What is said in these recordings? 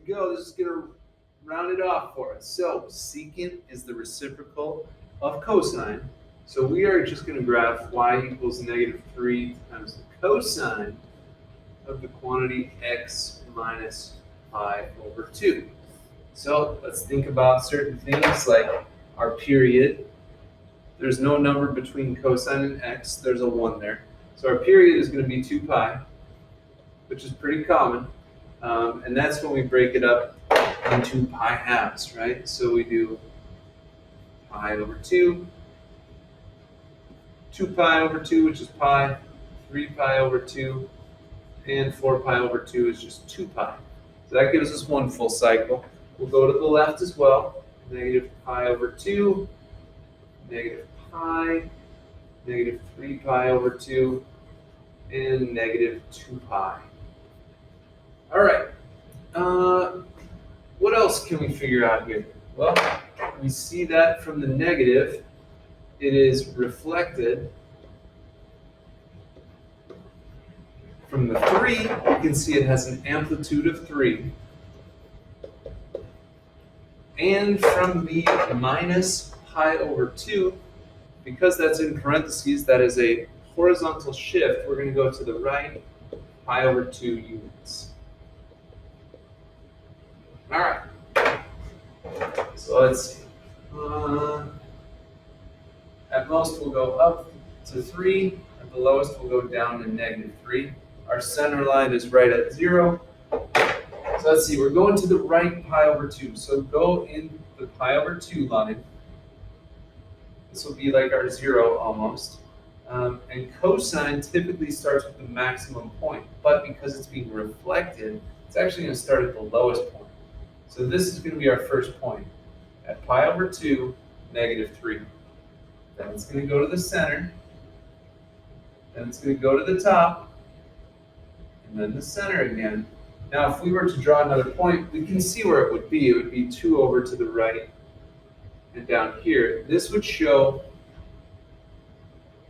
go. This is going to round it off for us. So secant is the reciprocal of cosine. So we are just going to graph y equals negative 3 times the cosine of the quantity x minus pi over 2. So let's think about certain things like our period. There's no number between cosine and x. There's a 1 there. So our period is going to be 2 pi, which is pretty common. And that's when we break it up into pi halves, right? So we do pi over 2, 2 pi over 2, which is pi, 3 pi over 2, and 4 pi over 2 is just 2 pi. So that gives us one full cycle. We'll go to the left as well. Negative pi over 2, negative pi, negative 3 pi over 2, and negative 2 pi. All right. What else can we figure out here? Well, we see that from the negative, it is reflected. From the 3, you can see it has an amplitude of 3. And from the minus pi over 2, because that's in parentheses, that is a horizontal shift. We're going to go to the right, pi over 2 units. All right. So let's see. At most, we'll go up to 3. At the lowest, we'll go down to negative 3. Our center line is right at 0. So let's see, we're going to the right pi over 2. So go in the pi over 2 line. This will be like our 0 almost. And cosine typically starts with the maximum point, but because it's being reflected, it's actually going to start at the lowest point. So this is going to be our first point. At pi over 2, negative 3. Then it's going to go to the center. Then it's going to go to the top. And then the center again. Now, if we were to draw another point, we can see where it would be. It would be 2 over to the right and down here. This would show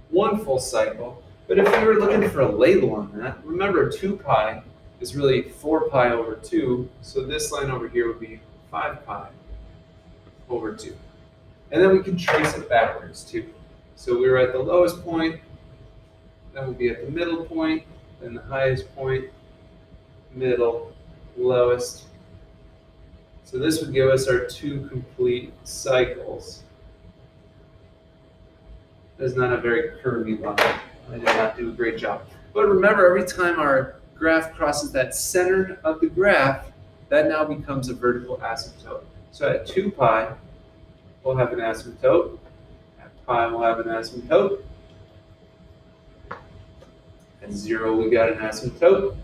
one full cycle. But if we were looking for a label on that, remember 2 pi is really 4 pi over 2. So this line over here would be 5 pi over 2. And then we can trace it backwards too. So we were at the lowest point, then we'll be at the middle point, then the highest point, middle, lowest. So this would give us our 2 complete cycles. That's not a very curvy line. I did not do a great job. But remember, every time our graph crosses that center of the graph, that now becomes a vertical asymptote. So at 2 pi, we'll have an asymptote. At pi, we'll have an asymptote. At 0, we got an asymptote.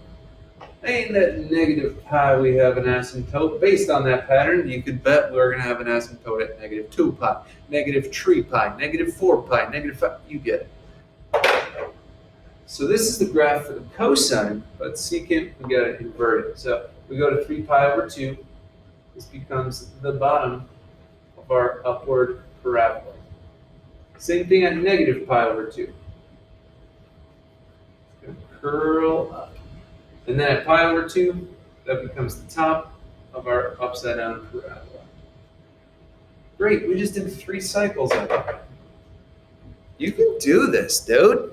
And at negative pi, we have an asymptote. Based on that pattern, you could bet we're going to have an asymptote at negative 2 pi, negative 3 pi, negative 4 pi, negative 5. You get it. So this is the graph for the cosine, but secant, we got to invert it. So we go to 3 pi over 2. This becomes the bottom of our upward parabola. Same thing at negative pi over 2. It's going to curl up. And then at pi over 2, that becomes the top of our upside down parabola. Great, we just did 3 cycles of it. You can do this, dude.